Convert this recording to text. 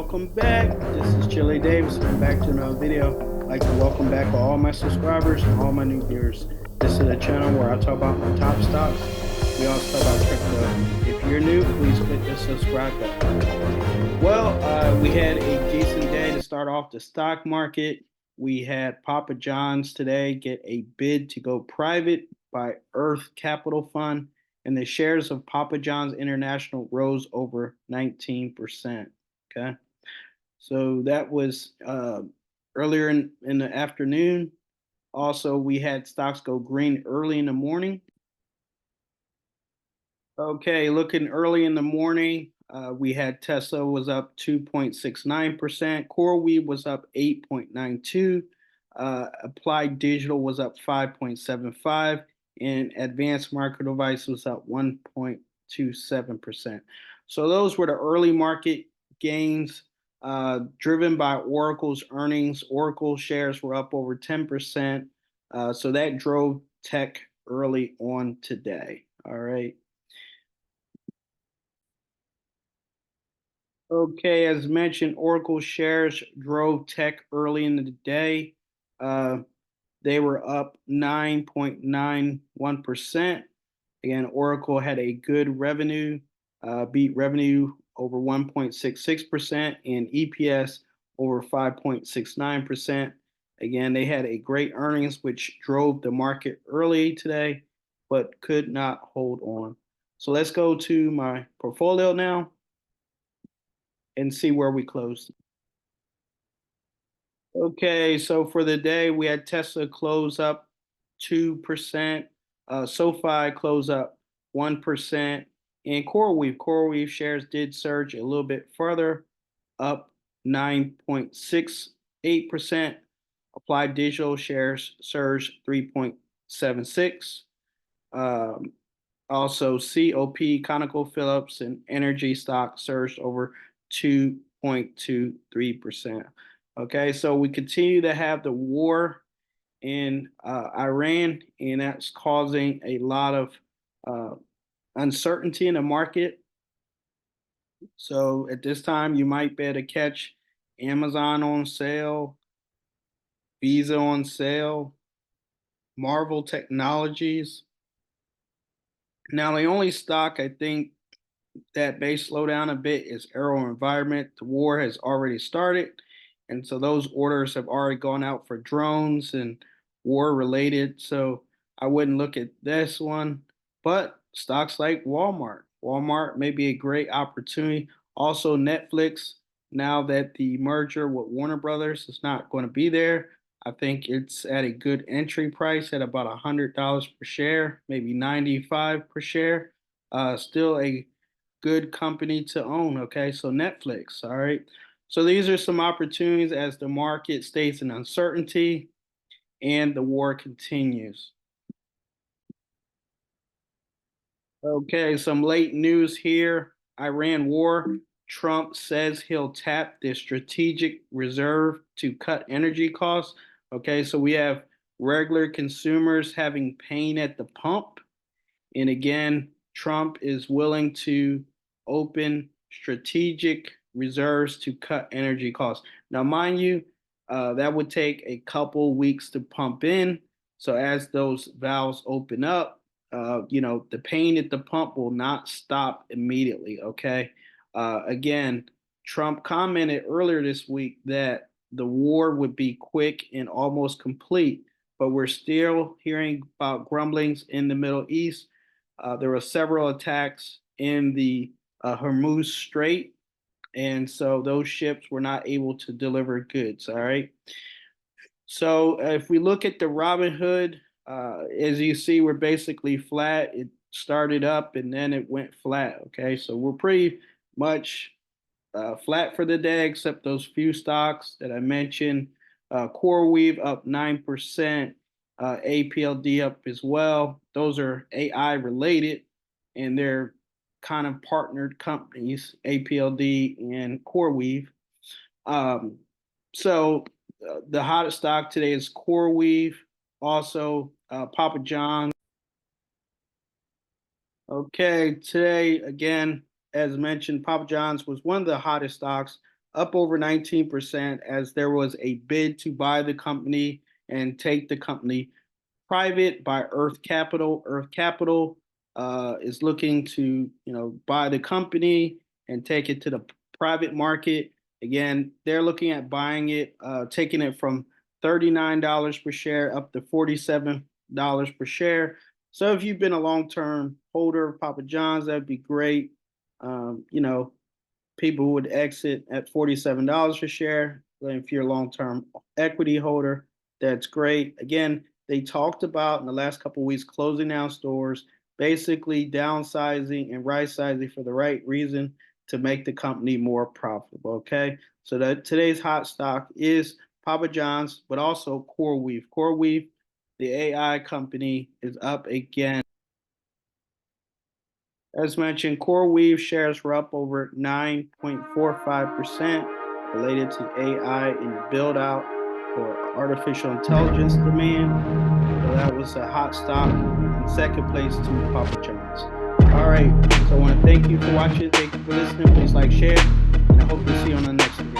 welcome back. This is Chile Davis. I'm back to another video. I'd like to welcome back all my subscribers and all my new viewers. This is a channel where I talk about my top stocks. We also talk about crypto. If you're new, please click the subscribe button. Well, we had a decent day to start off the stock market. We had Papa John's today get a bid to go private by Irth Capital Fund, and the shares of Papa John's International rose over 19%. Okay. So that was earlier in the afternoon. Also, we had stocks go green early in the morning. Okay, looking early in the morning, we had Tesla was up 2.69%. CoreWeave was up 8.92. Applied Digital was up 5.75. And Advanced Market Device was up 1.27%. So those were the early market gains driven by Oracle's earnings. Oracle shares were up over 10%. So that drove tech early on today. All right. Okay, as mentioned, Oracle shares drove tech early in the day. They were up 9.91%. Again, Oracle had a good revenue, beat revenue over 1.66% and EPS over 5.69%. Again, they had a great earnings, which drove the market early today, but could not hold on. So let's go to my portfolio now and see where we closed. Okay, so for the day, we had Tesla close up 2%, SoFi close up 1%, and CoreWeave shares did surge a little bit further, up 9.68%. Applied Digital shares surged 3.76. Also, COP, ConocoPhillips, and energy stock surged over 2.23%. Okay, so we continue to have the war in Iran, and that's causing a lot of uncertainty in the market. So at this time, you might be able to catch Amazon on sale, Visa on sale, Marvel Technologies. Now, the only stock I think that may slow down a bit is Aero Environment. The war has already started, and so those orders have already gone out for drones and war related. So I wouldn't look at this one, but stocks like Walmart may be a great opportunity. Also, Netflix, now that the merger with Warner Brothers is not going to be there, I think it's at a good entry price at about $100 per share, maybe 95 per share. Still a good company to own. Okay, so Netflix. All right. So these are some opportunities as the market stays in uncertainty and the war continues. Okay, some late news here. Iran war. Trump says he'll tap the strategic reserve to cut energy costs. Okay, so we have regular consumers having pain at the pump. And again, Trump is willing to open strategic reserves to cut energy costs. Now, mind you, that would take a couple weeks to pump in. So as those valves open up, the pain at the pump will not stop immediately. Okay. Again, Trump commented earlier this week that the war would be quick and almost complete, but we're still hearing about grumblings in the Middle East. There were several attacks in the Hormuz Strait, and so those ships were not able to deliver goods. All right. So if we look at the Robinhood, as you see, we're basically flat. It started up and then it went flat. Okay, so we're pretty much flat for the day, except those few stocks that I mentioned. CoreWeave up 9%, APLD up as well. Those are AI related, and they're kind of partnered companies, APLD and CoreWeave. So the hottest stock today is CoreWeave, also Papa John's. Okay, today again, as mentioned, Papa John's was one of the hottest stocks. up over 19% as there was a bid to buy the company and take the company private by Irth Capital. Irth Capital is looking to, buy the company and take it to the private market. Again, they're looking at buying it, taking it from $39 per share up to $47 per share. So if you've been a long-term holder of Papa John's, that'd be great. People would exit at $47 a share. If you're a long-term equity holder, that's great. Again, they talked about in the last couple of weeks closing down stores, basically downsizing and right sizing for the right reason to make the company more profitable. Okay, so that today's hot stock is Papa John's, but also CoreWeave. CoreWeave, the AI company, is up again. As mentioned, CoreWeave shares were up over 9.45% related to AI and the build out for artificial intelligence demand. So that was a hot stock. In second place to Papa John's. All right. So I want to thank you for watching. Thank you for listening. Please like, share, and I hope to see you on the next one.